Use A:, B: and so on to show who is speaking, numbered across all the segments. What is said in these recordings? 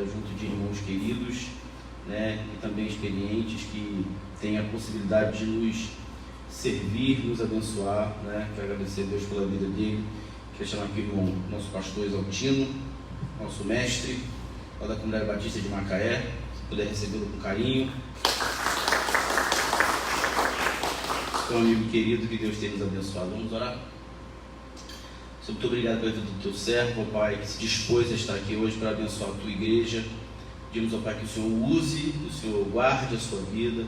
A: junto de irmãos queridos, né, e também experientes que têm a possibilidade de nos servir, nos abençoar, né. Quero agradecer a Deus pela vida dele. Quero chamar aqui o irmão, nosso pastor Exaltino, nosso mestre, lá da Comunidade Batista de Macaé, se puder recebê-lo com carinho. Seu amigo querido, que Deus tenha nos abençoado. Vamos orar? Senhor, muito obrigado pela vida do teu servo, ó Pai, que se dispôs a estar aqui hoje para abençoar a tua igreja. Pedimos, ó Pai, que o Senhor use, que o Senhor guarde a sua vida,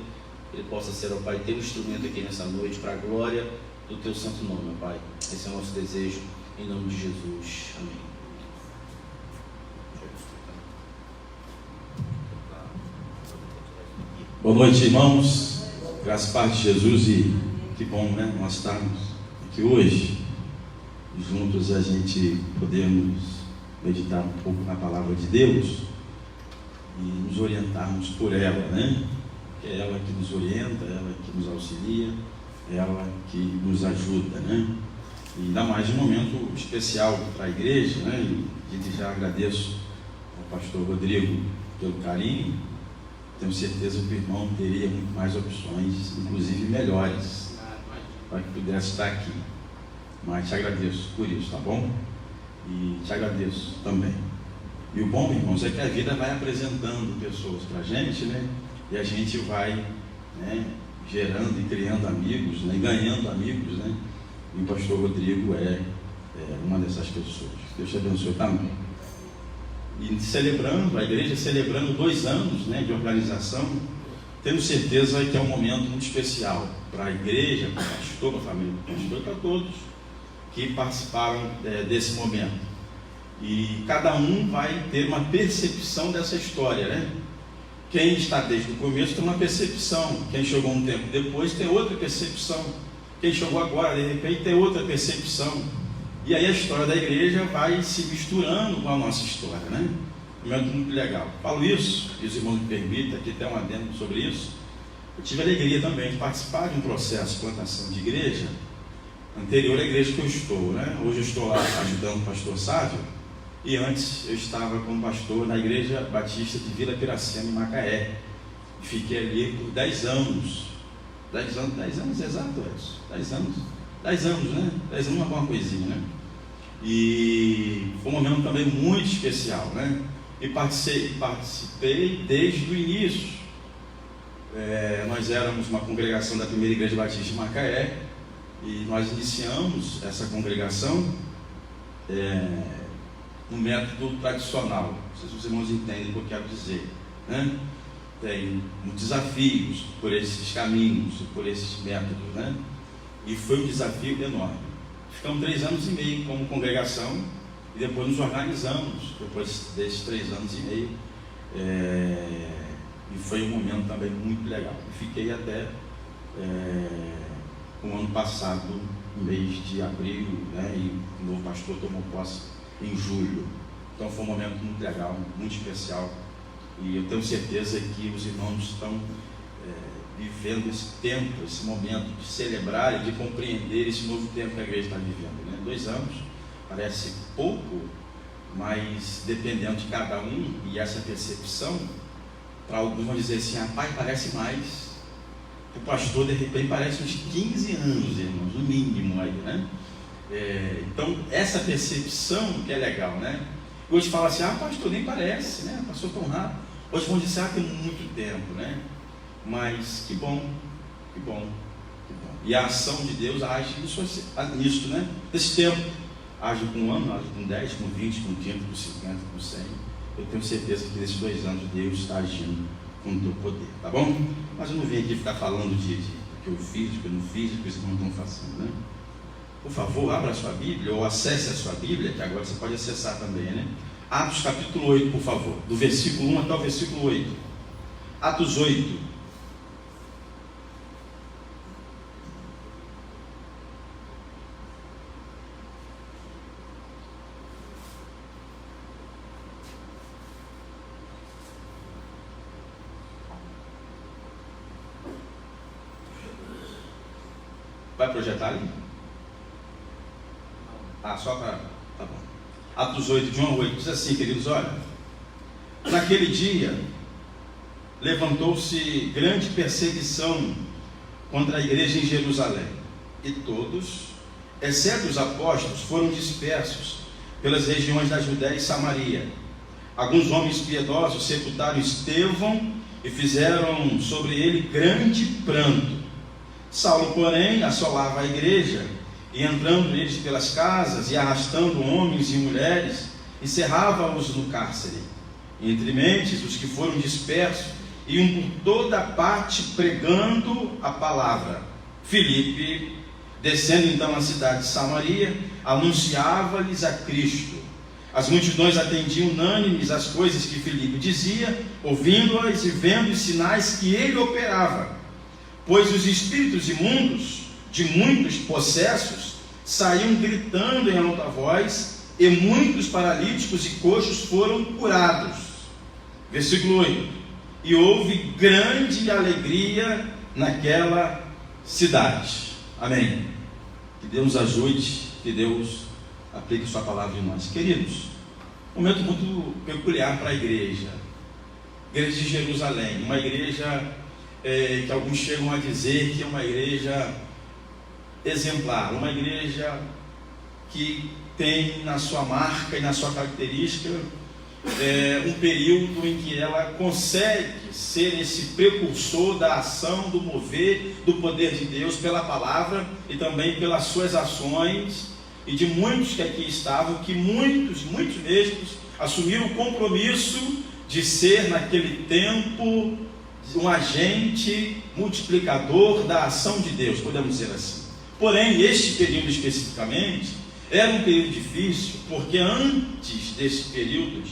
A: que ele possa ser, ó Pai, teu instrumento aqui nessa noite para a glória do teu santo nome, ó Pai. Esse é o nosso desejo, em nome de Jesus. Amém.
B: Boa noite, irmãos. Graças a paz de Jesus, e que bom, né, nós estarmos aqui hoje, juntos, a gente podemos meditar um pouco na palavra de Deus e nos orientarmos por ela, né? Que é ela que nos orienta, ela que nos auxilia, ela que nos ajuda, né? E ainda mais um momento especial para a igreja, né? E já agradeço ao pastor Rodrigo pelo carinho. Tenho certeza que o irmão teria muito mais opções, inclusive melhores, para que pudesse estar aqui. Mas te agradeço por isso, tá bom? E te agradeço também. E o bom, irmãos, é que a vida vai apresentando pessoas para a gente, né? E a gente vai, né, gerando e criando amigos, né? E ganhando amigos, né? E o pastor Rodrigo é uma dessas pessoas. Deus te abençoe também. E celebrando, a igreja celebrando 2 anos, né, de organização, tenho certeza que é um momento muito especial para a igreja, para o pastor, para a família do pastor e para todos que participaram desse momento. E cada um vai ter uma percepção dessa história, né? Quem está desde o começo tem uma percepção, quem chegou um tempo depois tem outra percepção, quem chegou agora de repente tem outra percepção. E aí a história da igreja vai se misturando com a nossa história, né? Um momento muito legal. Falo isso, e os irmãos me permitem, aqui tem um adendo sobre isso. Eu tive a alegria também de participar de um processo de plantação de igreja anterior à igreja que eu estou, né? Hoje eu estou lá ajudando o pastor Sávio, e antes eu estava como pastor na Igreja Batista de Vila Piracema, em Macaé. Fiquei ali por 10 anos. 10 anos exato, isso? 10 anos, né? 10 anos, alguma coisinha, né? E foi um momento também muito especial, né? E participei desde o início. Nós éramos uma congregação da primeira Igreja Batista de Macaé, e nós iniciamos essa congregação no método tradicional. Não sei se os irmãos entendem o que eu quero dizer, né? Tem desafios por esses caminhos, por esses métodos, né? E foi um desafio enorme. Ficamos 3 anos e meio como congregação, e depois nos organizamos, depois desses 3 anos e meio, e foi um momento também muito legal. Fiquei até o ano passado, no mês de abril, né, e o novo pastor tomou posse em julho. Então foi um momento muito legal, muito especial, e eu tenho certeza que os irmãos estão vivendo esse tempo, esse momento de celebrar e de compreender esse novo tempo que a igreja está vivendo, né? 2 anos parece pouco, mas dependendo de cada um e essa percepção, para alguns vão dizer assim: pai, parece mais. O pastor, de repente, parece uns 15 anos, irmãos, no mínimo aí, né? Então, essa percepção que é legal, né? Hoje fala assim: pastor, nem parece, né? Passou tão rápido. Hoje vão dizer: tem muito tempo, né? Mas que bom, que bom, que bom. E a ação de Deus age nisso, né? Nesse tempo, age com 1 ano, age com 10, com 20, com 30, com 50, com 100. Eu tenho certeza que nesses 2 anos Deus está agindo com o teu poder, tá bom? Mas eu não vim aqui ficar falando de que eu fiz, do que eu não fiz, do que vocês não estão fazendo, né? Por favor, abra a sua Bíblia, ou acesse a sua Bíblia, que agora você pode acessar também, né? Atos capítulo 8, por favor, do versículo 1 até o versículo 8. Atos 8. Vai projetar ali? Só para... Tá bom. Atos 8, de 1 a 8, diz assim, queridos: olha, naquele dia, levantou-se grande perseguição contra a igreja em Jerusalém, e todos, exceto os apóstolos, foram dispersos pelas regiões da Judéia e Samaria. Alguns homens piedosos sepultaram Estevão e fizeram sobre ele grande pranto. Saulo, porém, assolava a igreja, e entrando eles pelas casas e arrastando homens e mulheres, encerrava-os no cárcere. Entre mentes, os que foram dispersos iam por toda parte pregando a palavra. Filipe, descendo então à cidade de Samaria, anunciava-lhes a Cristo. As multidões atendiam unânimes às coisas que Filipe dizia, ouvindo-as e vendo os sinais que ele operava. Pois os espíritos imundos de muitos possessos saíam gritando em alta voz, e muitos paralíticos e coxos foram curados. Versículo 8. E houve grande alegria naquela cidade. Amém. Que Deus nos ajude, que Deus aplique sua palavra em nós. Queridos, um momento muito peculiar para a igreja de Jerusalém, uma igreja que alguns chegam a dizer que é uma igreja exemplar, uma igreja que tem na sua marca e na sua característica um período em que ela consegue ser esse precursor da ação, do mover, do poder de Deus pela palavra e também pelas suas ações, e de muitos que aqui estavam, que muitos mesmos assumiram o compromisso de ser naquele tempo um agente multiplicador da ação de Deus, podemos dizer assim. Porém, este período especificamente era um período difícil, porque antes desse período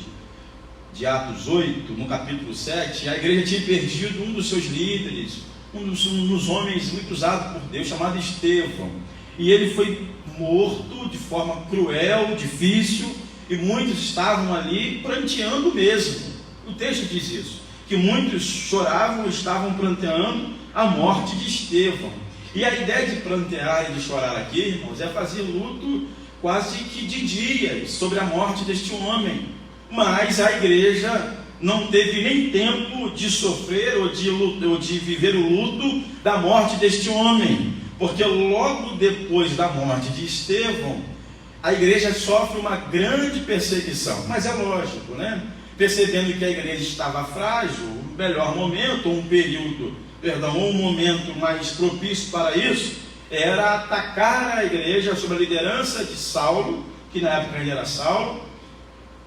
B: de Atos 8, no capítulo 7, a igreja tinha perdido um dos seus líderes, um dos homens muito usados por Deus, chamado Estevão, e ele foi morto de forma cruel, difícil, e muitos estavam ali pranteando mesmo. O texto diz isso, que muitos choravam, estavam pranteando a morte de Estevão. E a ideia de prantear e de chorar aqui, irmãos, é fazer luto quase que de dias sobre a morte deste homem. Mas a igreja não teve nem tempo de sofrer ou de viver o luto da morte deste homem, porque logo depois da morte de Estevão, a igreja sofre uma grande perseguição. Mas é lógico, né? Percebendo que a igreja estava frágil, o melhor momento, um momento mais propício para isso, era atacar a igreja sob a liderança de Saulo, que na época ele era Saulo.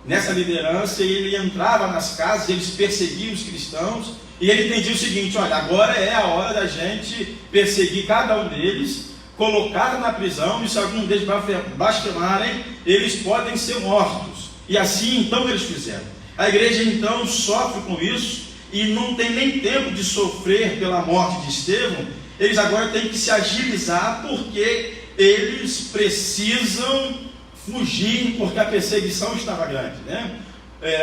B: Nessa liderança ele entrava nas casas, eles perseguiam os cristãos, e ele entendia o seguinte: olha, agora é a hora da gente perseguir cada um deles, colocar na prisão, e se algum deles blasfemarem, eles podem ser mortos. E assim então eles fizeram. A igreja então sofre com isso, e não tem nem tempo de sofrer pela morte de Estevão. Eles agora têm que se agilizar, porque eles precisam fugir, porque a perseguição estava grande, né?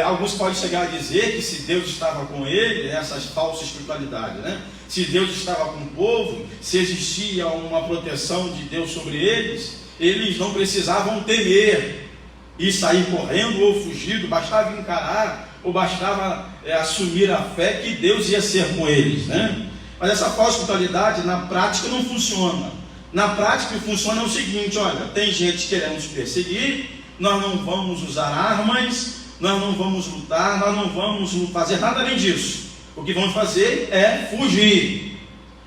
B: Alguns podem chegar a dizer que se Deus estava com ele, essas falsas espiritualidades, né? Se Deus estava com o povo, se existia uma proteção de Deus sobre eles, eles não precisavam temer e sair correndo ou fugindo, bastava encarar, ou bastava assumir a fé que Deus ia ser com eles, né? Mas essa falsa espiritualidade na prática não funciona. Na prática funciona o seguinte: olha, tem gente querendo nos perseguir, nós não vamos usar armas, nós não vamos lutar, nós não vamos fazer nada além disso. O que vamos fazer é fugir.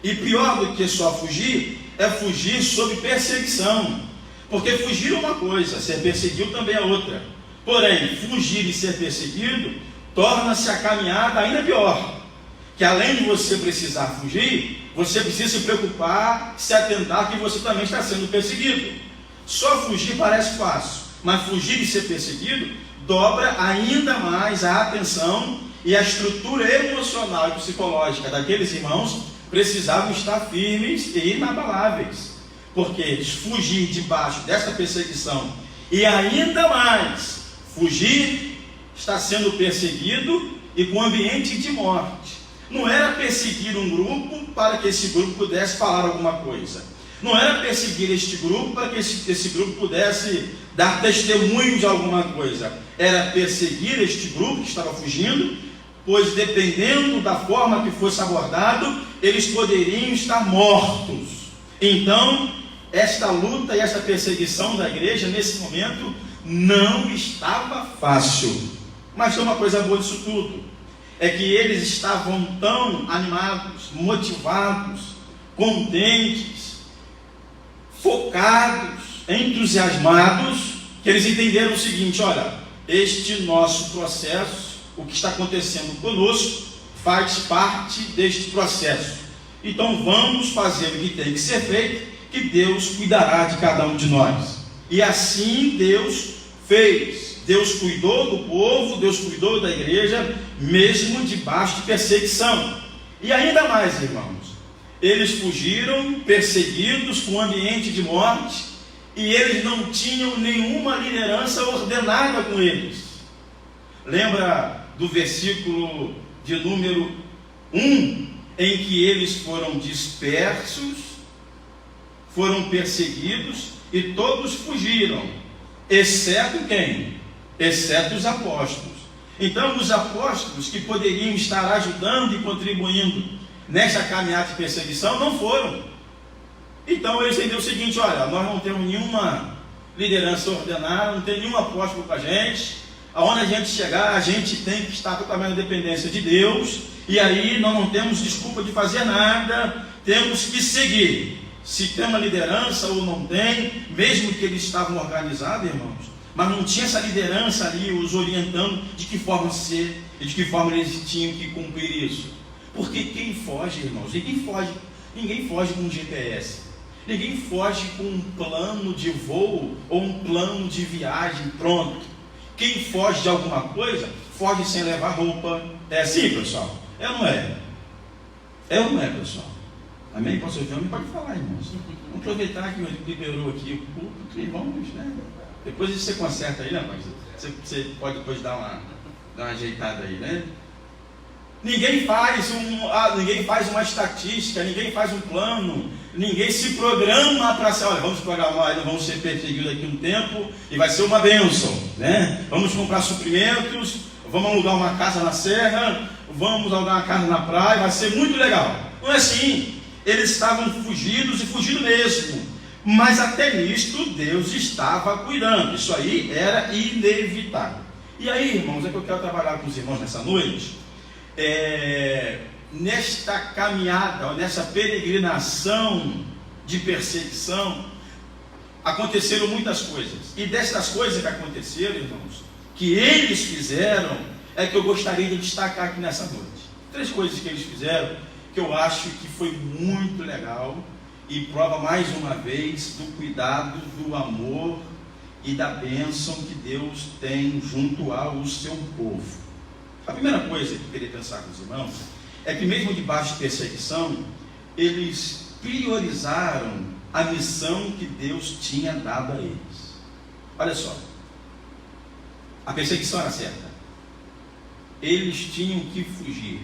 B: E pior do que só fugir, é fugir sob perseguição. Porque fugir é uma coisa, ser perseguido também é outra. Porém, fugir e ser perseguido torna-se a caminhada ainda pior. Que além de você precisar fugir, você precisa se preocupar, se atentar que você também está sendo perseguido. Só fugir parece fácil, mas fugir e ser perseguido dobra ainda mais a atenção, e a estrutura emocional e psicológica daqueles irmãos precisavam estar firmes e inabaláveis, porque fugir debaixo dessa perseguição e ainda mais fugir, está sendo perseguido e com ambiente de morte. Não era perseguir um grupo para que esse grupo pudesse falar alguma coisa. Não era perseguir este grupo para que esse grupo pudesse dar testemunho de alguma coisa.
C: era perseguir este grupo que estava fugindo, pois dependendo da forma que fosse abordado, eles poderiam estar mortos. Então, esta luta e esta perseguição da igreja, nesse momento, não estava fácil. Mas tem uma coisa boa disso tudo, é que eles estavam tão animados, motivados, contentes, focados, entusiasmados, que eles entenderam o seguinte: olha, este nosso processo, o que está acontecendo conosco, faz parte deste processo. Então vamos fazer o que tem que ser feito, que Deus cuidará de cada um de nós. E assim Deus fez. Deus cuidou do povo, Deus cuidou da igreja, mesmo debaixo de perseguição. E ainda mais, irmãos, eles fugiram perseguidos com um ambiente de morte, e eles não tinham nenhuma liderança ordenada com eles. Lembra do versículo de número 1, em que eles foram dispersos, foram perseguidos, e todos fugiram, exceto quem? Exceto os apóstolos. Então os apóstolos que poderiam estar ajudando e contribuindo nesta caminhada de perseguição não foram. Então eles entenderam o seguinte: olha, nós não temos nenhuma liderança ordenada, não tem nenhum apóstolo com a gente, aonde a gente chegar, a gente tem que estar totalmente na dependência de Deus, e aí nós não temos desculpa de fazer nada, temos que seguir. Se tem uma liderança ou não tem, mesmo que eles estavam organizados, irmãos, mas não tinha essa liderança ali os orientando de que forma ser e de que forma eles tinham que cumprir isso. Porque quem foge, irmãos, ninguém foge com um GPS, ninguém foge com um plano de voo ou um plano de viagem pronto. Quem foge de alguma coisa, foge sem levar roupa. É assim, pessoal? É ou não é? É ou não é, pessoal? Amém? Pastor João, pode falar, irmãos. Vamos aproveitar que liberou aqui o púlpito e vamos, né? Depois você conserta aí, né, mas você pode depois dar uma ajeitada aí, né? Ninguém faz uma estatística, ninguém faz um plano, ninguém se programa para ser, olha, vamos programar, vamos ser perseguidos aqui um tempo e vai ser uma bênção, né? Vamos comprar suprimentos, vamos alugar uma casa na serra, vamos alugar uma casa na praia, vai ser muito legal. Não é assim. Eles estavam fugidos e fugindo mesmo. Mas até nisto Deus estava cuidando. Isso aí era inevitável. E aí, irmãos, é que eu quero trabalhar com os irmãos nessa noite. Nesta caminhada, nessa peregrinação de perseguição, aconteceram muitas coisas. E destas coisas que aconteceram, irmãos, que eles fizeram, é que eu gostaria de destacar aqui nessa noite. 3 coisas que eles fizeram que eu acho que foi muito legal e prova mais uma vez do cuidado, do amor e da bênção que Deus tem junto ao seu povo. A primeira coisa que eu queria pensar com os irmãos é que mesmo debaixo de perseguição, eles priorizaram a missão que Deus tinha dado a eles. Olha só, a perseguição era certa, eles tinham que fugir.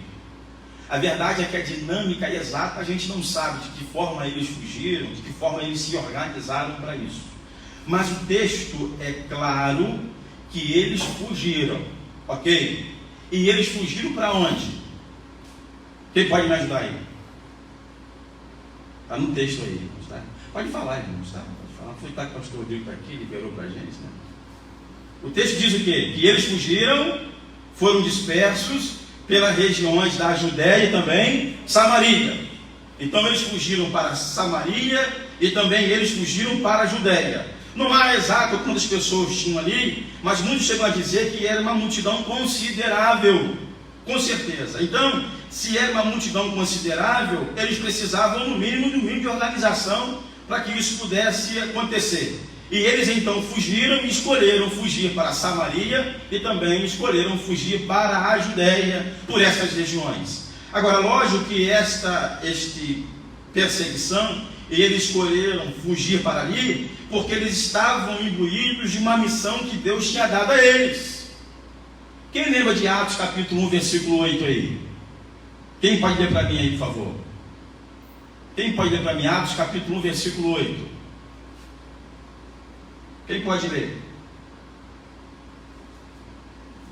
C: A verdade é que a dinâmica exata a gente não sabe de que forma eles fugiram, de que forma eles se organizaram para isso. Mas o texto é claro que eles fugiram, ok? E eles fugiram para onde? Quem pode me ajudar aí? Está no texto aí, irmãos, tá? Pode falar, irmãos, tá? Pode falar. Foi que o pastor Rodrigo está aqui, liberou para a gente, né? O texto diz o quê? Que eles fugiram, foram dispersos pelas regiões da Judéia e também Samaria. Então eles fugiram para Samaria e também eles fugiram para a Judéia. Não há exato quantas pessoas tinham ali, mas muitos chegam a dizer que era uma multidão considerável, com certeza. Então, se era uma multidão considerável, eles precisavam no mínimo de organização para que isso pudesse acontecer. E eles então fugiram e escolheram fugir para Samaria e também escolheram fugir para a Judéia, por essas regiões. Agora, lógico que esta perseguição, eles escolheram fugir para ali, porque eles estavam imbuídos de uma missão que Deus tinha dado a eles. Quem lembra de Atos capítulo 1, versículo 8 aí? Quem pode ler para mim aí, por favor? Quem pode ler para mim Atos capítulo 1, versículo 8? Quem pode ler?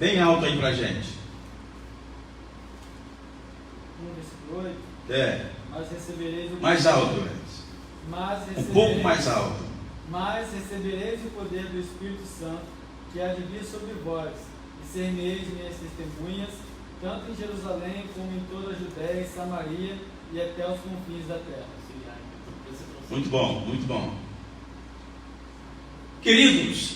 C: Bem alto aí pra gente.
D: No versículo 8.
C: É,
D: Mas recebereis o
C: mais alto, um pouco mais alto.
D: Mas recebereis o poder do Espírito Santo, que há de vir sobre vós, e ser-me-eis minhas testemunhas, tanto em Jerusalém como em toda a Judéia e Samaria e até os confins da terra.
C: Muito bom, muito bom. Queridos,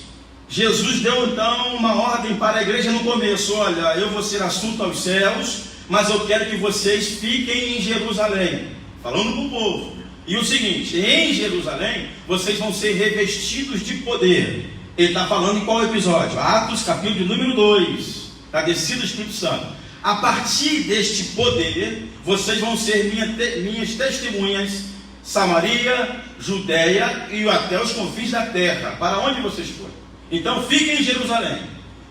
C: Jesus deu então uma ordem para a igreja no começo: olha, eu vou ser assunto aos céus, mas eu quero que vocês fiquem em Jerusalém, falando para o povo. E o seguinte: em Jerusalém vocês vão ser revestidos de poder. Ele está falando em qual episódio? Atos, capítulo número 2, da descida do Espírito Santo. A partir deste poder, vocês vão ser minhas testemunhas, Samaria, Judéia e até os confins da terra, para onde vocês forem. Então fiquem em Jerusalém,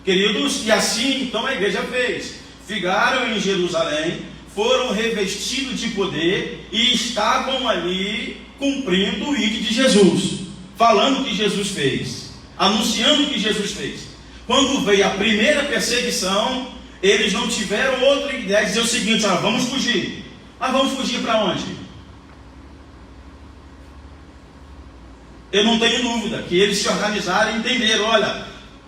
C: queridos. E assim então a igreja fez. Ficaram em Jerusalém, foram revestidos de poder e estavam ali cumprindo o ID de Jesus, falando o que Jesus fez, anunciando o que Jesus fez. Quando veio a primeira perseguição, eles não tiveram outra ideia de dizer o seguinte: vamos fugir. Mas vamos fugir para onde? Eu não tenho dúvida que eles se organizaram e entenderam: olha,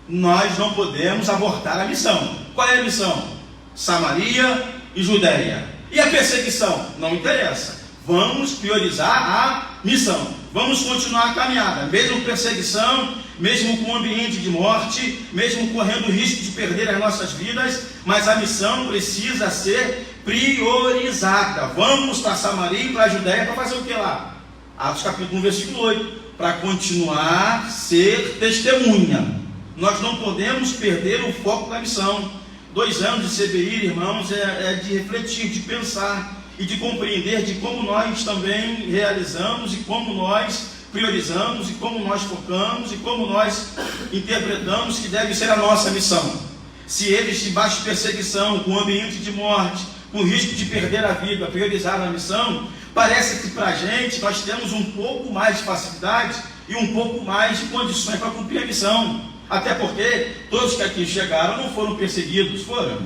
C: nós não podemos abortar a missão. Qual é a missão? Samaria e Judéia. E a perseguição? Não interessa. Vamos priorizar a missão. Vamos continuar a caminhada, mesmo perseguição, mesmo com ambiente de morte, mesmo correndo o risco de perder as nossas vidas, mas a missão precisa ser priorizada. Vamos para Samaria e para a Judéia para fazer o que lá? Atos capítulo 1, versículo 8. Para continuar a ser testemunha. Nós não podemos perder o foco da missão. 2 anos de CBI, irmãos, é de refletir, de pensar e de compreender de como nós também realizamos e como nós priorizamos e como nós focamos e como nós interpretamos que deve ser a nossa missão. Se eles, debaixo de perseguição, com ambiente de morte, com risco de perder a vida, priorizaram a missão, parece que para a gente nós temos um pouco mais de facilidade e um pouco mais de condições para cumprir a missão. Até porque todos que aqui chegaram não foram perseguidos, foram.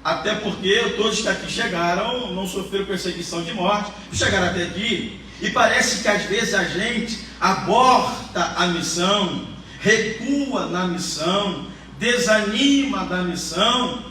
C: Até porque todos que aqui chegaram não sofreram perseguição de morte, chegaram até aqui. E parece que às vezes a gente aborta a missão, recua na missão, desanima da missão,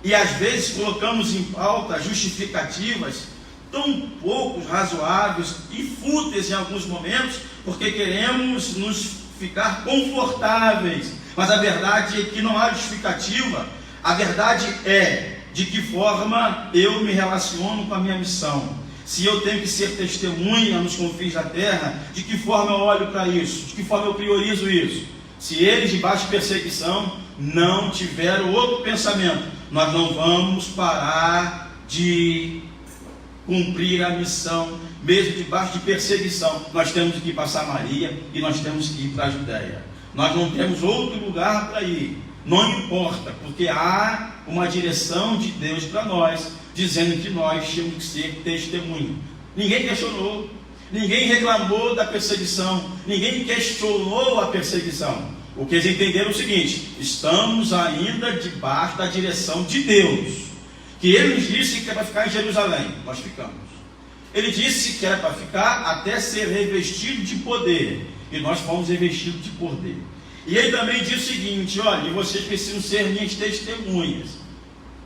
C: e às vezes colocamos em pauta justificativas tão poucos razoáveis e fúteis em alguns momentos, porque queremos nos ficar confortáveis. Mas a verdade é que não há justificativa. A verdade é de que forma eu me relaciono com a minha missão. Se eu tenho que ser testemunha nos confins da terra, de que forma eu olho para isso? De que forma eu priorizo isso? Se eles, debaixo de perseguição, não tiveram outro pensamento, nós não vamos parar de cumprir a missão, mesmo debaixo de perseguição. Nós temos que ir para Samaria e nós temos que ir para a Judéia. Nós não temos outro lugar para ir. Não importa, porque há uma direção de Deus para nós, dizendo que nós temos que ser testemunho. Ninguém questionou, ninguém reclamou da perseguição, ninguém questionou a perseguição. O que eles entenderam é o seguinte: estamos ainda debaixo da direção de Deus. Que ele nos disse que era para ficar em Jerusalém, nós ficamos. Ele disse que era para ficar até ser revestido de poder, e nós fomos revestidos de poder. E ele também disse o seguinte: olha, vocês precisam ser minhas testemunhas.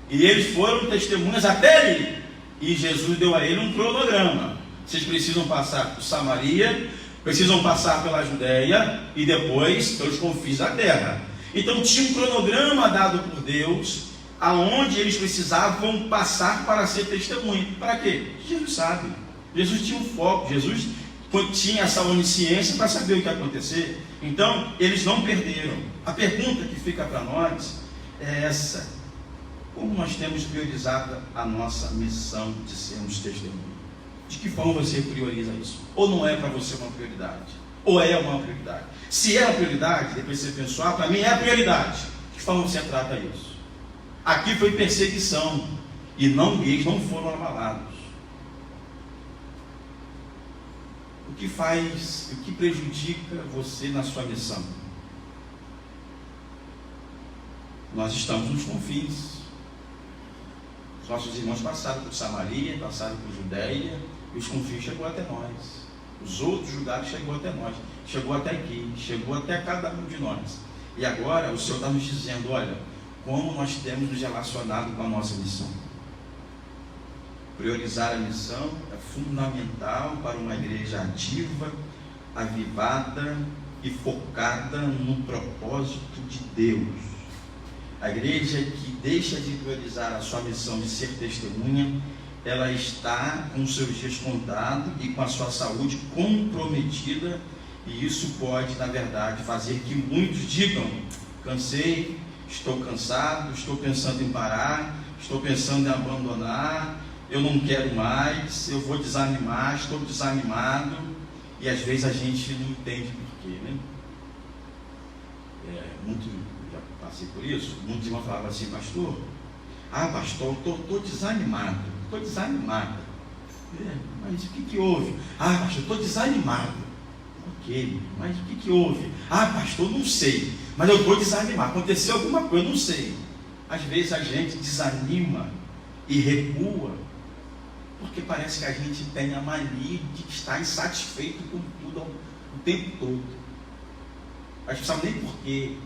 C: E eles foram testemunhas até ali. E Jesus deu a ele um cronograma. Vocês precisam passar por Samaria, precisam passar pela Judéia e depois pelos confins da terra. Então tinha um cronograma dado por Deus, aonde eles precisavam passar para ser testemunha. Para quê? Jesus sabe. Jesus tinha um foco, Jesus tinha essa onisciência para saber o que ia acontecer. Então, eles não perderam. A pergunta que fica para nós é essa: como nós temos priorizado a nossa missão de sermos testemunhas? De que forma você prioriza isso? Ou não é para você uma prioridade? Ou é uma prioridade? Se é uma prioridade, depois você pensar, para mim é a prioridade. De que forma você trata isso? Aqui foi perseguição, e eles não foram abalados. O que faz, o que prejudica você na sua missão? Nós estamos nos confins. Os nossos irmãos passaram por Samaria, passaram por Judeia, e os confins chegou até nós. Os outros lugares chegou até nós, chegou até aqui, chegou até cada um de nós. E agora o Senhor está nos dizendo, olha, como nós temos nos relacionado com a nossa missão. Priorizar a missão é fundamental para uma igreja ativa, avivada e focada no propósito de Deus. A igreja que deixa de priorizar a sua missão de ser testemunha, ela está com os seus dias contados e com a sua saúde comprometida, e isso pode, na verdade, fazer que muitos digam, cansei, estou cansado, estou pensando em parar, estou pensando em abandonar, eu não quero mais, eu vou desanimar, estou desanimado, e às vezes a gente não entende porquê, né? Já passei por isso, muitos irmãos falavam assim, pastor, pastor, estou desanimado, estou desanimado. Mas o que houve? Pastor, estou desanimado. Ok, mas o que houve? Pastor, não sei, mas eu estou desanimado, aconteceu alguma coisa, eu não sei. Às vezes a gente desanima e recua, porque parece que a gente tem a mania de estar insatisfeito com tudo o tempo todo. A gente não sabe nem porquê.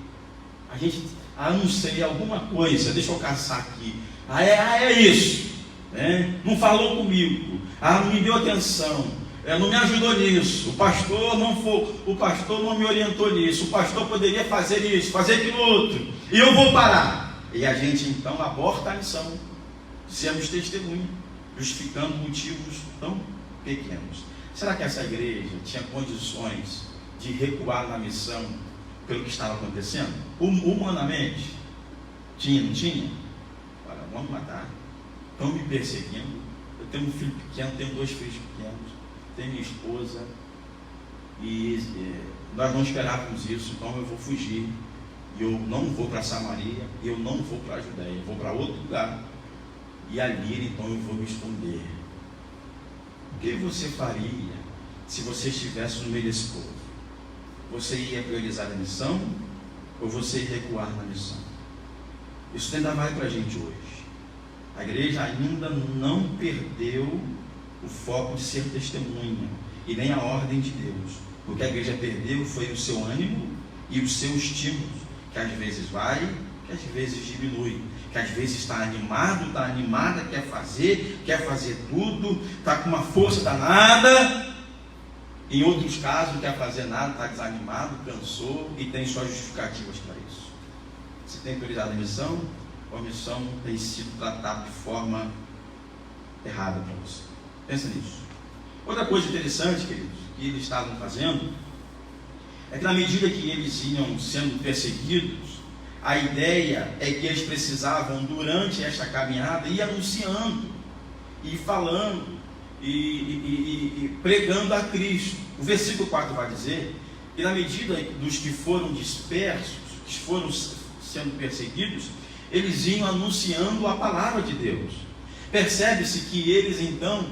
C: A gente, não sei, alguma coisa, deixa eu caçar aqui. É isso. Não falou comigo. Não me deu atenção. Não me ajudou nisso. O pastor não me orientou nisso. O pastor poderia fazer isso, fazer aquilo outro. E eu vou parar. E a gente então aborta a missão. Sermos testemunhas, justificando motivos tão pequenos. Será que essa igreja tinha condições de recuar na missão pelo que estava acontecendo? Humanamente? Não tinha? Olha, vamos matar. Estão me perseguindo. Eu tenho um filho pequeno, tenho 2 filhos pequenos, tenho minha esposa, e nós não esperávamos isso, então eu vou fugir. E eu não vou para Samaria, eu não vou para a Judeia, eu vou para outro lugar. E ali, então, eu vou me esconder. O que você faria se você estivesse no meio desse povo? Você ia priorizar a missão ou você ia recuar na missão? Isso ainda vai para a gente hoje. A igreja ainda não perdeu o foco de ser testemunha e nem a ordem de Deus. O que a igreja perdeu foi o seu ânimo e o seu estímulo, que às vezes vai, que às vezes diminui, que às vezes está animado, está animada, quer fazer tudo, está com uma força danada. Em outros casos, não quer fazer nada, está desanimado, cansou e tem suas justificativas para isso. Você tem priorizado a missão, ou a missão tem sido tratada de forma errada para você? Pensa nisso. Outra coisa interessante, queridos, que eles estavam fazendo, é que na medida que eles iam sendo perseguidos, a ideia é que eles precisavam, durante esta caminhada, ir anunciando, e falando, e pregando a Cristo. O versículo 4 vai dizer que na medida dos que foram dispersos, que foram sendo perseguidos, eles iam anunciando a palavra de Deus. Percebe-se que eles então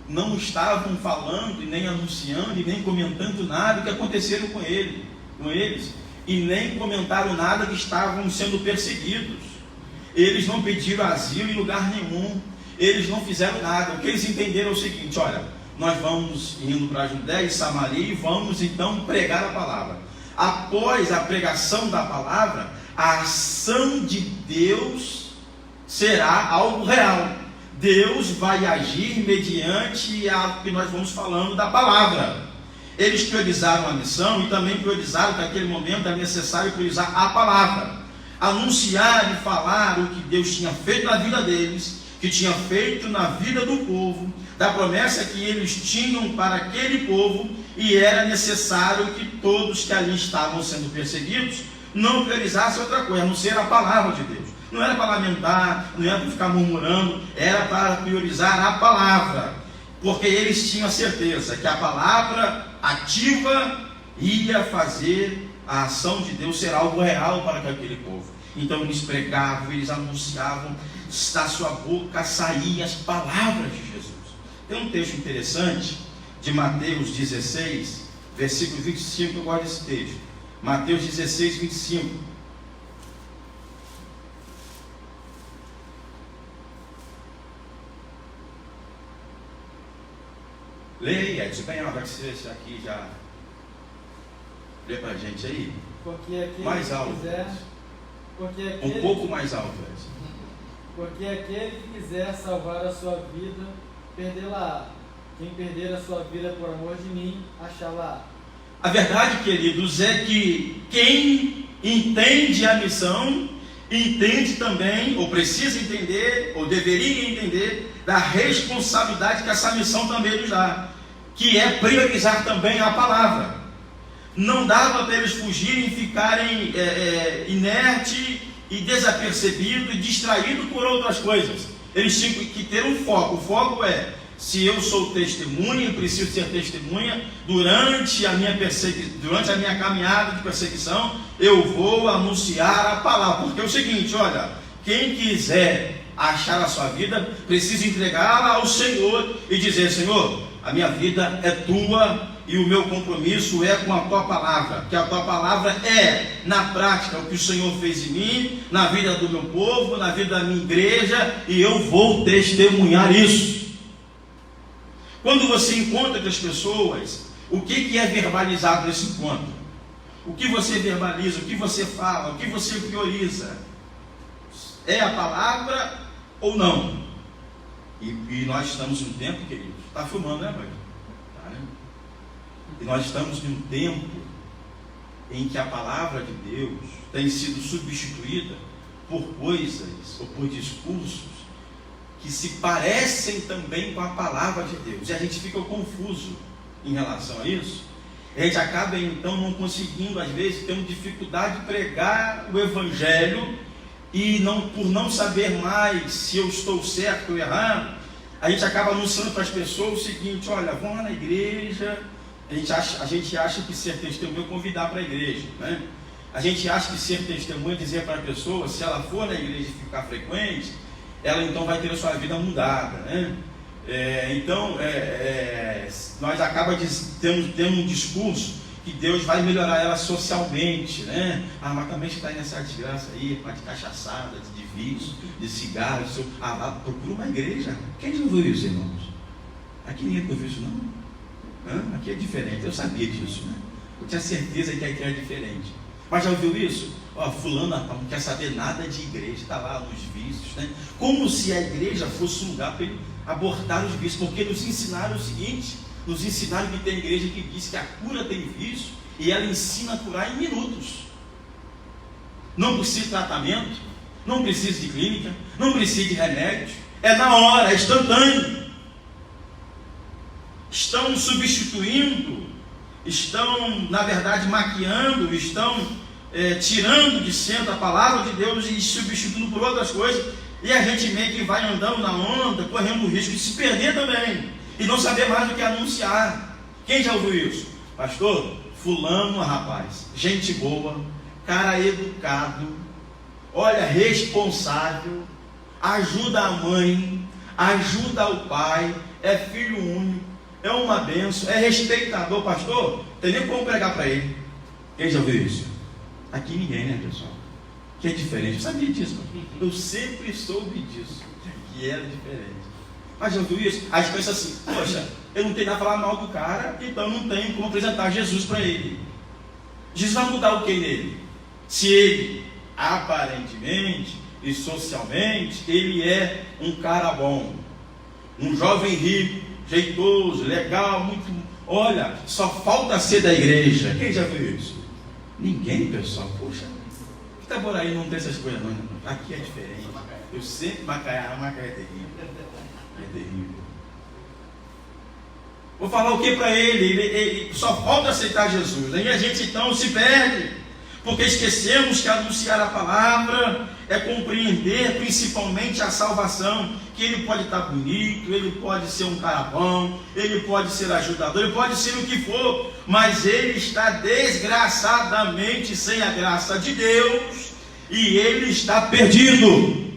C: não estavam falando, e nem anunciando, e nem comentando nada que aconteceram com eles, e nem comentaram nada que estavam sendo perseguidos. Eles não pediram asilo em lugar nenhum, eles não fizeram nada. O que eles entenderam é o seguinte: olha, nós vamos indo para a Judéia e Samaria e vamos então pregar a palavra. Após a pregação da palavra, a ação de Deus será algo real. Deus vai agir mediante a que nós vamos falando da palavra. Eles priorizaram a missão e também priorizaram que naquele momento é necessário priorizar a palavra, anunciar e falar o que Deus tinha feito na vida deles, que tinha feito na vida do povo, da promessa que eles tinham para aquele povo, e era necessário que todos que ali estavam sendo perseguidos não priorizassem outra coisa, a não ser a palavra de Deus. Não era para lamentar, não era para ficar murmurando, era para priorizar a palavra, porque eles tinham a certeza que a palavra ativa ia fazer a ação de Deus ser algo real para aquele povo. Então eles pregavam, eles anunciavam, da sua boca saíam as palavras de Jesus. Tem um texto interessante de Mateus 16, versículo 25, eu gosto desse texto. Mateus 16, 25. Leia aí, Edson, bem alto, que você aqui já lê para a gente aí.
D: Porque aquele
C: Mais
D: que
C: alto.
D: quiser, porque
C: Um
D: aquele,
C: pouco mais alto, Edson.
D: porque aquele que quiser salvar a sua vida, perdê-la. Quem perder a sua vida por amor de mim, achá-la.
C: A verdade, queridos, é que quem entende a missão, entende também, ou precisa entender, ou deveria entender, da responsabilidade que essa missão também nos dá, que é priorizar também a palavra. Não dava para eles fugirem e ficarem inertes e desapercebidos e distraídos por outras coisas. Eles tinham que ter um foco. O foco é: se eu sou testemunha, preciso ser testemunha durante a minha caminhada de perseguição, eu vou anunciar a palavra. Porque é o seguinte, olha, quem quiser achar a sua vida, precisa entregá-la ao Senhor e dizer: Senhor, a minha vida é tua e o meu compromisso é com a tua palavra, que a tua palavra é, na prática, o que o Senhor fez em mim, na vida do meu povo, na vida da minha igreja, e eu vou testemunhar isso. Quando você encontra com as pessoas, o que é verbalizado nesse encontro? O que você verbaliza, o que você fala, o que você prioriza? É a palavra ou não? E nós estamos em um tempo, queridos, está filmando, né, pai? Tá, né? E nós estamos em um tempo em que a palavra de Deus tem sido substituída por coisas ou por discursos que se parecem também com a palavra de Deus, e a gente fica confuso em relação a isso. A gente acaba então não conseguindo, às vezes, tendo dificuldade de pregar o evangelho, e por não saber mais se eu estou certo ou errado, a gente acaba anunciando para as pessoas o seguinte: olha, vão lá na igreja. A gente acha que ser testemunha é convidar para a igreja, né? A gente acha que ser testemunha é dizer para a pessoa, se ela for na igreja e ficar frequente, ela então vai ter a sua vida mudada, né? Nós acabamos tendo um discurso que Deus vai melhorar ela socialmente, né? Ah, mas também está aí nessa desgraça aí, de cachaçada, de vício, de cigarro, lá, procura uma igreja. Quem já ouviu isso, irmãos? Aqui ninguém ouviu isso, não? Aqui é diferente, eu sabia disso, né? Eu tinha certeza que aqui era diferente. Mas já ouviu isso? Fulano não quer saber nada de igreja, está lá nos vícios, né? Como se a igreja fosse um lugar para ele abortar os vícios, porque nos ensinaram o seguinte: nos ensinaram que tem igreja que diz que a cura tem vício, e ela ensina a curar em minutos. Não precisa de tratamento, não precisa de clínica, não precisa de remédio, é na hora, é instantâneo. Estão substituindo, estão, na verdade, maquiando, estão tirando de centro a palavra de Deus e substituindo por outras coisas, e a gente meio que vai andando na onda, correndo o risco de se perder também, e não saber mais do que anunciar. Quem já ouviu isso? Pastor, fulano, rapaz, gente boa, cara educado, olha, responsável, ajuda a mãe, ajuda o pai, é filho único, é uma bênção, é respeitador. Pastor, tem nem como pregar para ele. Quem já ouviu isso? Aqui ninguém, né, pessoal? Que é diferente. Eu sabia disso, eu sempre soube disso, que era diferente. Mas já ouviu isso? Aí a gente pensa assim: poxa, eu não tenho nada a falar mal do cara, então eu não tenho como apresentar Jesus para ele. Jesus vai mudar o que nele? Se ele, aparentemente e socialmente, ele é um cara bom, um jovem rico, jeitoso, legal, muito. Olha, só falta ser da igreja. Quem já viu isso? Ninguém, pessoal. Poxa, Itaboraí não tem essas coisas, não. Aqui é diferente. Eu sempre Macaé é terrível. É terrível. Vou falar o que para ele? Só falta aceitar Jesus. Aí a gente então se perde, porque esquecemos que anunciar a palavra é compreender principalmente a salvação, que ele pode estar bonito, ele pode ser um cara bom, ele pode ser ajudador, ele pode ser o que for, mas ele está desgraçadamente sem a graça de Deus, e ele está perdido,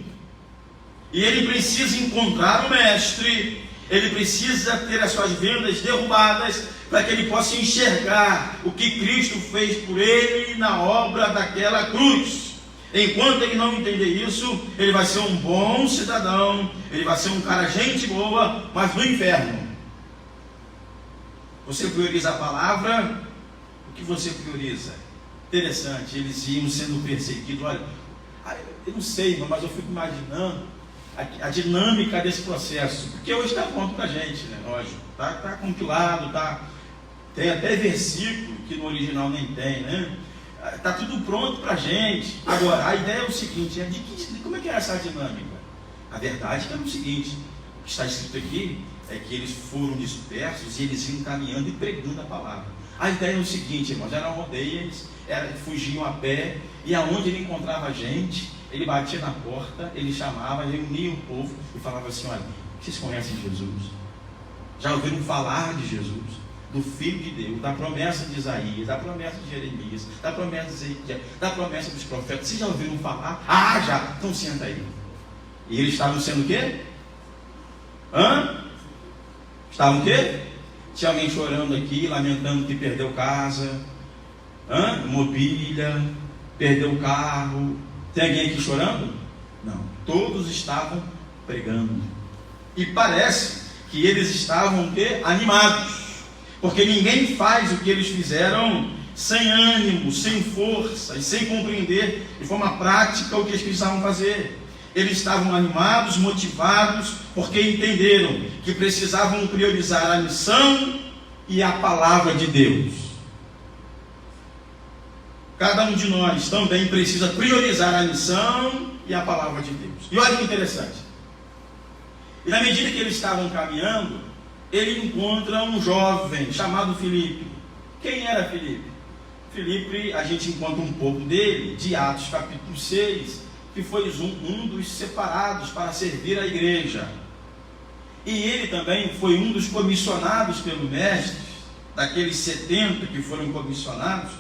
C: e ele precisa encontrar o mestre, ele precisa ter as suas vendas derrubadas, para que ele possa enxergar o que Cristo fez por ele na obra daquela cruz. Enquanto ele não entender isso, ele vai ser um bom cidadão, ele vai ser um cara gente boa, mas no inferno. Você prioriza a palavra? O que você prioriza? Interessante, eles iam sendo perseguidos. Olha, eu não sei, mas eu fico imaginando a dinâmica desse processo, porque hoje está pronto para a gente, né? Lógico, está compilado, tem até versículo que no original nem tem, né? Está tudo pronto para a gente. Agora, a ideia é o seguinte, como é que é essa dinâmica? A verdade é o seguinte, o que está escrito aqui é que eles foram dispersos e eles iam caminhando e pregando a palavra. A ideia é o seguinte, irmãos, eram aldeias, fugiam a pé, e aonde ele encontrava gente, ele batia na porta, ele chamava, reunia o povo e falava assim: olha, vocês conhecem Jesus? Já ouviram falar de Jesus? Do Filho de Deus, da promessa de Isaías, da promessa de Jeremias, da promessa de Ezequiel, da promessa dos profetas? Vocês já ouviram falar? Ah, já! Então senta aí. E eles estavam sendo o quê? Estavam o quê? Tinha alguém chorando aqui, lamentando que perdeu casa, mobília, perdeu o carro. Tem alguém aqui chorando? Não. Todos estavam pregando. E parece que eles estavam o quê? Animados. Porque ninguém faz o que eles fizeram sem ânimo, sem força e sem compreender de forma prática o que eles precisavam fazer. Eles estavam animados, motivados, porque entenderam que precisavam priorizar a missão e a palavra de Deus. Cada um de nós também precisa priorizar a missão e a palavra de Deus. E olha que interessante. E na medida que eles estavam caminhando, ele encontra um jovem chamado Filipe. Quem era Filipe? Filipe, a gente encontra um pouco dele, de Atos capítulo 6, que foi um dos separados para servir a igreja. E ele também foi um dos comissionados pelo mestre, daqueles 70 que foram comissionados,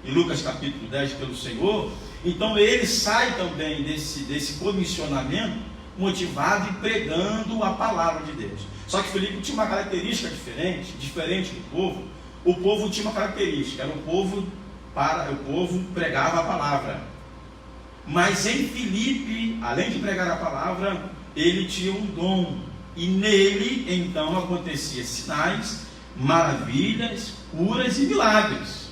C: em Lucas capítulo 10 pelo Senhor. Então ele sai também desse comissionamento, motivado e pregando a palavra de Deus. Só que Filipe tinha uma característica diferente do povo. O povo tinha uma característica, era o povo pregava a palavra. Mas em Filipe, além de pregar a palavra, ele tinha um dom. E nele, então, acontecia sinais, maravilhas, curas e milagres.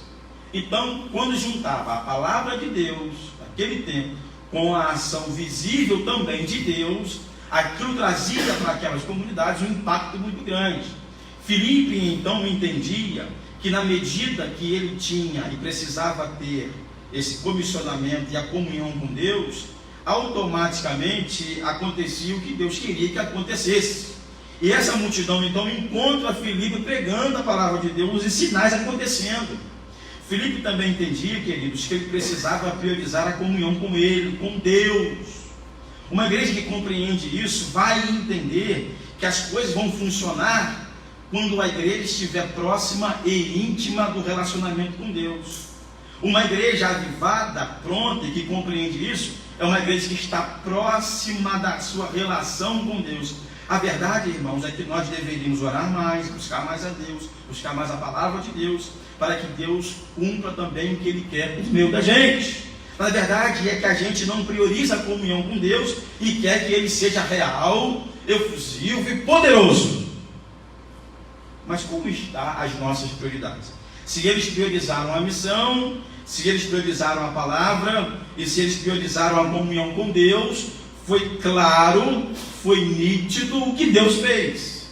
C: Então, quando juntava a palavra de Deus, naquele tempo, com a ação visível também de Deus, aquilo trazia para aquelas comunidades um impacto muito grande. Filipe, então, entendia que na medida que ele tinha e precisava ter esse comissionamento e a comunhão com Deus, automaticamente acontecia o que Deus queria que acontecesse. E essa multidão então encontra Filipe pregando a palavra de Deus e sinais acontecendo. Filipe também entendia, queridos, que ele precisava priorizar a comunhão com ele, com Deus. Uma igreja que compreende isso vai entender que as coisas vão funcionar quando a igreja estiver próxima e íntima do relacionamento com Deus. Uma igreja avivada, pronta e que compreende isso, é uma igreja que está próxima da sua relação com Deus. A verdade, irmãos, é que nós deveríamos orar mais, buscar mais a Deus, buscar mais a palavra de Deus, para que Deus cumpra também o que Ele quer por meio da gente. Mas a verdade é que a gente não prioriza a comunhão com Deus e quer que Ele seja real, efusivo e poderoso. Mas como estão as nossas prioridades? Se eles priorizaram a missão, se eles priorizaram a palavra e se eles priorizaram a comunhão com Deus, foi claro, foi nítido o que Deus fez.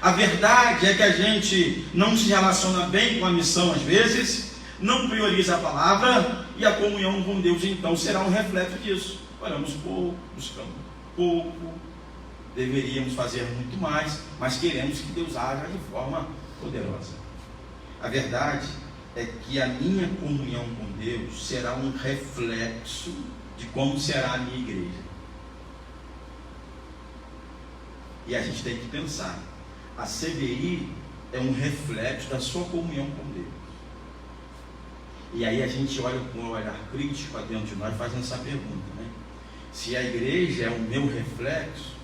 C: A verdade é que a gente não se relaciona bem com a missão às vezes, não prioriza a palavra e a comunhão com Deus então será um reflexo disso. Oramos pouco, buscamos pouco, deveríamos fazer muito mais, mas queremos que Deus haja de forma poderosa. A verdade é que a minha comunhão com Deus será um reflexo de como será a minha igreja. E a gente tem que pensar, a CBI é um reflexo da sua comunhão com Deus. E aí a gente olha com um olhar crítico para dentro de nós fazendo essa pergunta, né? Se a igreja é o meu reflexo,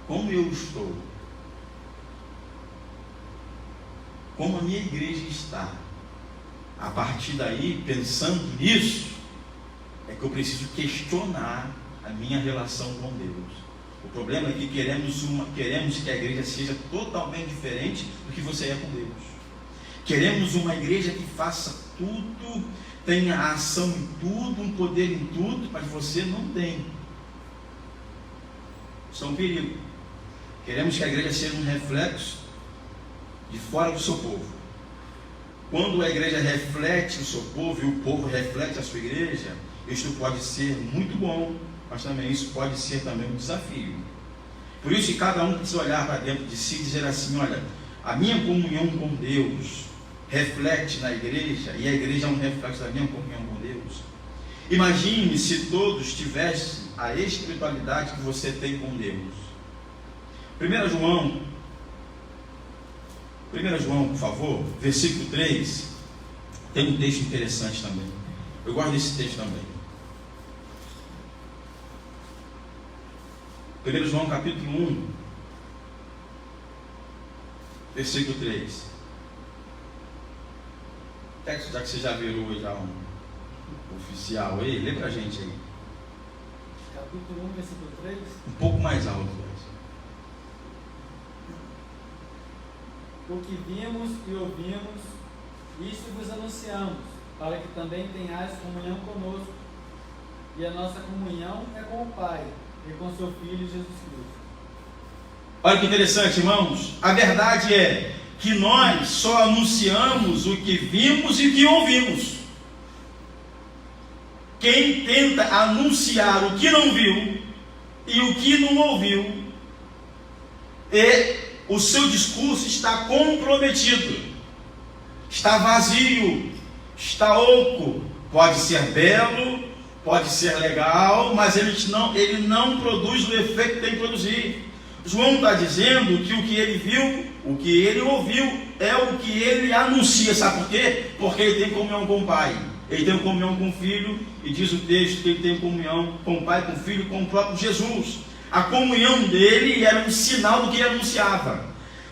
C: como eu estou? Como a minha igreja está? A partir daí, pensando nisso, é que eu preciso questionar a minha relação com Deus. O problema é que queremos que a igreja seja totalmente diferente do que você é com Deus. Queremos uma igreja que faça tudo, tenha ação em tudo, um poder em tudo, mas você não tem. Isso é um perigo. Queremos que a igreja seja um reflexo de fora do seu povo. Quando a igreja reflete o seu povo e o povo reflete a sua igreja, isso pode ser muito bom, mas também isso pode ser também um desafio. Por isso que cada um precisa olhar para dentro de si e dizer assim: olha, a minha comunhão com Deus reflete na igreja, e a igreja é um reflexo da minha comunhão com Deus. Imagine se todos tivessem a espiritualidade que você tem com Deus. 1 João, por favor, versículo 3, tem um texto interessante também. Eu gosto desse texto também. 1 João capítulo 1, versículo 3. Texto, já que você já virou já um oficial aí, lê pra gente aí.
D: Capítulo 1, versículo 3.
C: Um pouco mais alto.
D: O que vimos e ouvimos, isto vos anunciamos, para que também tenhais comunhão conosco. E a nossa comunhão é com o Pai e com seu Filho Jesus Cristo.
C: Olha que interessante, irmãos. A verdade é que nós só anunciamos o que vimos e o que ouvimos. Quem tenta anunciar o que não viu e o que não ouviu, o seu discurso está comprometido, está vazio, está oco. Pode ser belo, pode ser legal, mas ele não produz o efeito que tem que produzir. João está dizendo que o que ele viu, o que ele ouviu, é o que ele anuncia. Sabe por quê? Porque ele tem comunhão com o Pai, ele tem comunhão com o Filho, e diz o texto que ele tem comunhão com o Pai, com o Filho, com o próprio Jesus. A comunhão dele era um sinal do que ele anunciava.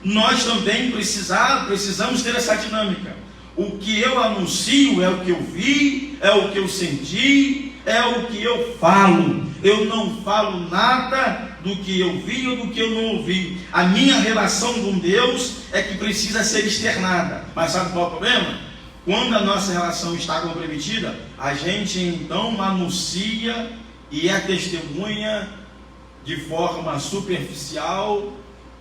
C: Nós também precisamos ter essa dinâmica. O que eu anuncio é o que eu vi, é o que eu senti, é o que eu falo. Eu não falo nada do que eu vi ou do que eu não ouvi. A minha relação com Deus é que precisa ser externada. Mas sabe qual é o problema? Quando a nossa relação está comprometida, a gente então anuncia e é testemunha de forma superficial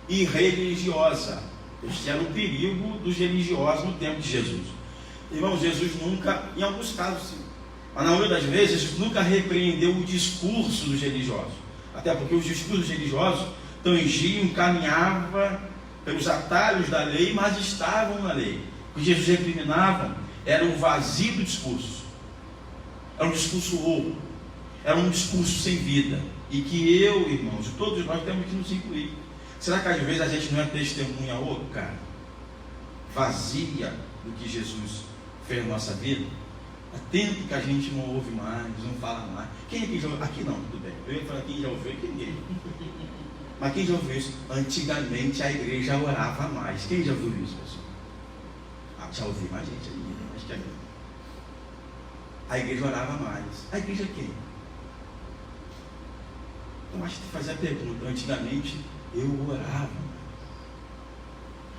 C: e religiosa. Este era o perigo dos religiosos no tempo de Jesus. Irmão, Jesus nunca, em alguns casos sim, mas na maioria das vezes, Jesus nunca repreendeu o discurso dos religiosos. Até porque os discursos religiosos tangiam, caminhavam pelos atalhos da lei, mas estavam na lei. O que Jesus recriminava era o vazio do discurso. Era um discurso oco. Era um discurso sem vida. E que eu, irmãos, todos nós temos que nos incluir. Será que às vezes a gente não é testemunha oca, vazia do que Jesus fez na nossa vida? Há tempo que a gente não ouve mais, não fala mais. Quem aqui já ouviu? Aqui não, tudo bem. Eu ia falar quem já ouviu, aqui ninguém. Mas quem já ouviu isso? Antigamente a igreja orava mais. Quem já ouviu isso, pessoal? Ah, já ouvi mais gente aí, acho que é. A igreja orava mais. A igreja quem? Eu acho que fazer a pergunta. Antigamente eu orava.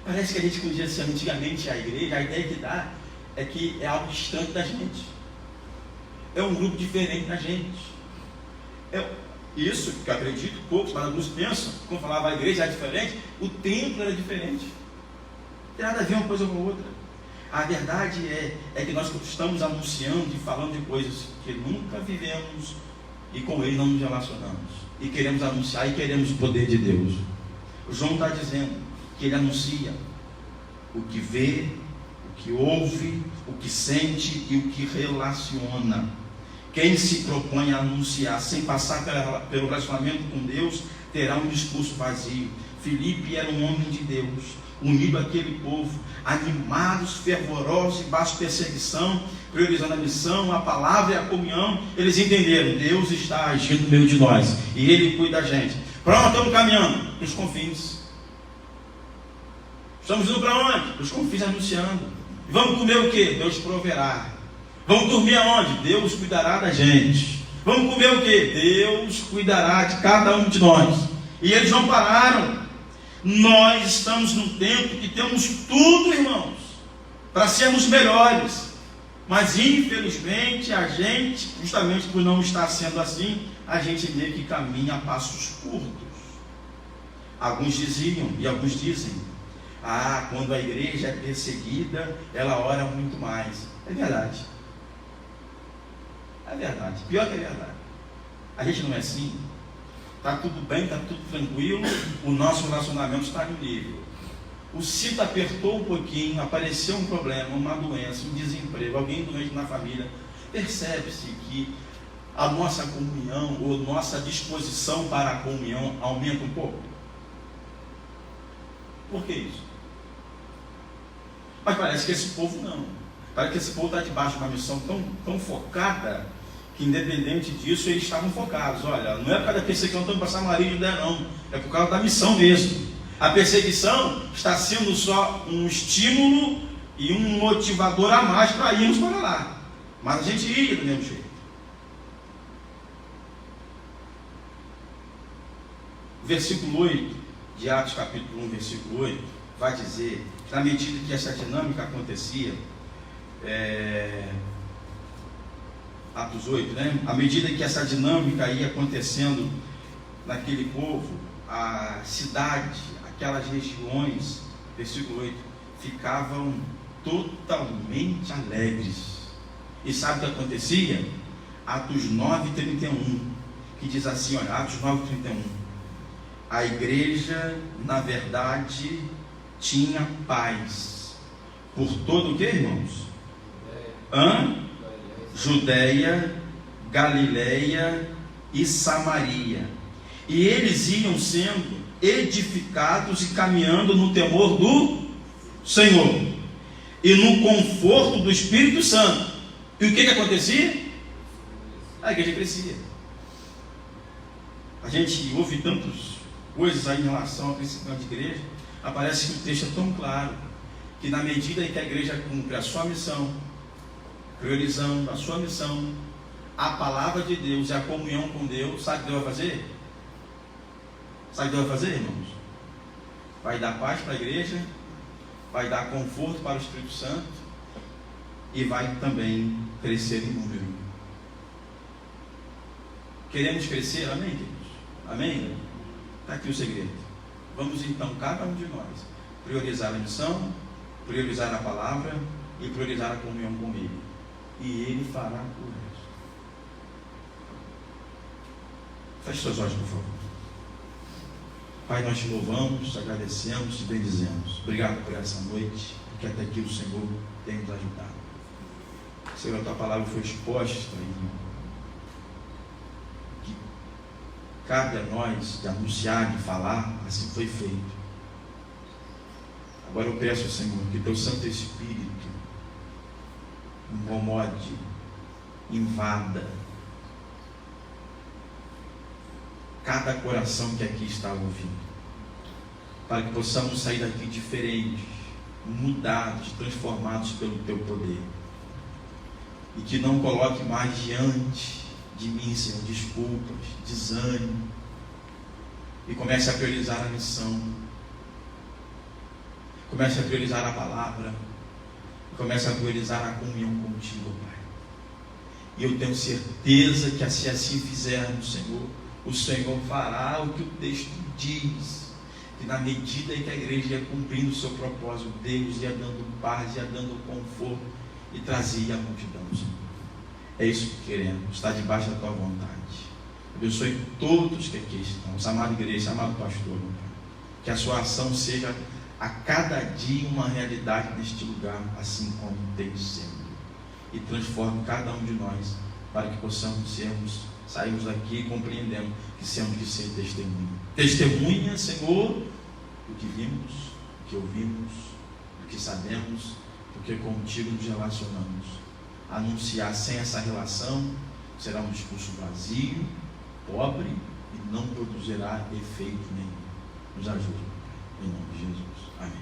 C: Parece que a gente podia ser antigamente a igreja, a ideia que dá é que é algo distante da gente. É um grupo diferente da gente. Isso que eu acredito, poucos, mas alguns pensam, quando falava a igreja era diferente, o templo era diferente. Não tem nada a ver uma coisa com a outra. A verdade é que nós estamos anunciando e falando de coisas que nunca vivemos e com ele não nos relacionamos. E queremos anunciar e queremos o poder de Deus. O João está dizendo que ele anuncia o que vê, o que ouve, o que sente e o que relaciona. Quem se propõe a anunciar sem passar pelo relacionamento com Deus terá um discurso vazio. Filipe era um homem de Deus, unido àquele povo, animados, fervorosos, debaixo de perseguição, priorizando a missão, a palavra e a comunhão. Eles entenderam, Deus está agindo no meio de nós e Ele cuida da gente. Para onde estamos caminhando? Para os confins. Estamos indo para onde? Para os confins, anunciando. E vamos comer o quê? Deus proverá. Vamos dormir aonde? Deus cuidará da gente. Vamos comer o quê? Deus cuidará de cada um de nós. E eles não pararam. Nós estamos num tempo que temos tudo, irmãos. para sermos melhores. Mas infelizmente a gente, justamente por não estar sendo assim, a gente meio que caminha a passos curtos. Alguns diziam e alguns dizem: quando a igreja é perseguida, ela ora muito mais. É verdade. É verdade. Pior que é verdade. A gente não é assim. Está tudo bem, está tudo tranquilo, o nosso relacionamento está no nível. O cinto apertou um pouquinho, apareceu um problema, uma doença, um desemprego, alguém doente na família. Percebe-se que a nossa comunhão ou nossa disposição para a comunhão aumenta um pouco. Por que isso? Mas parece que esse povo não. Parece que esse povo está debaixo de uma missão tão focada, que independente disso eles estavam focados. Olha, não é por causa da perseguição que estamos para Samaria e Judéia, não. É por causa da missão mesmo. A perseguição está sendo só um estímulo e um motivador a mais para irmos para lá. Mas a gente ia do mesmo jeito. Versículo 8 de Atos capítulo 1, versículo 8, vai dizer que na medida que essa dinâmica acontecia, Atos 8, né? À medida que essa dinâmica ia acontecendo naquele povo, a cidade, aquelas regiões, versículo 8, ficavam totalmente alegres. E sabe o que acontecia? Atos 9:31, que diz assim, olha, Atos 9:31, a igreja, na verdade, tinha paz por todo o que, irmãos? Judéia, Galileia e Samaria. E eles iam sendo edificados e caminhando no temor do Senhor e no conforto do Espírito Santo. E o que acontecia? A igreja crescia. A gente ouve tantas coisas aí em relação ao crescimento de igreja. Aparece que o texto é tão claro que na medida em que a igreja cumpre a sua missão, priorizando a sua missão, a palavra de Deus e a comunhão com Deus, sabe o que Deus vai fazer? Sabe o que Deus vai fazer, irmãos? Vai dar paz para a igreja, vai dar conforto para o Espírito Santo e vai também crescer em número. Queremos crescer, amém, queridos? Amém? Está aqui o segredo. Vamos então, cada um de nós, priorizar a missão, priorizar a palavra e priorizar a comunhão com Ele. E Ele fará o resto. Feche seus olhos, por favor. Pai, nós te louvamos, te agradecemos, te bendizemos. Obrigado por essa noite, porque até aqui o Senhor tem nos ajudado. Senhor, a tua palavra foi exposta, irmão. Que cabe a nós de anunciar, de falar, assim foi feito. Agora eu peço, Senhor, que teu Santo Espírito incomode, invada cada coração que aqui está ouvindo, para que possamos sair daqui diferentes, mudados, transformados pelo teu poder, e que não coloque mais diante de mim, Senhor, desculpas, desânimo, e comece a priorizar a missão, comece a priorizar a palavra, comece a priorizar a comunhão contigo, Pai. E eu tenho certeza que se assim fizermos, Senhor, o Senhor fará o que o texto diz, que na medida em que a igreja ia cumprindo o seu propósito, Deus ia dando paz, ia dando conforto e trazia a multidão, Senhor. É isso que queremos, estar debaixo da tua vontade. Abençoe todos que aqui estão, amada igreja, amado pastor, meu Pai. Que a sua ação seja a cada dia uma realidade neste lugar, assim como tem sendo, e transforme cada um de nós, para que possamos sairmos daqui compreendendo que temos que ser testemunha, Senhor, do que vimos, do que ouvimos, do que sabemos, porque contigo nos relacionamos. Anunciar sem essa relação será um discurso vazio, pobre e não produzirá efeito nenhum. Nos ajude, em nome de Jesus. Amém.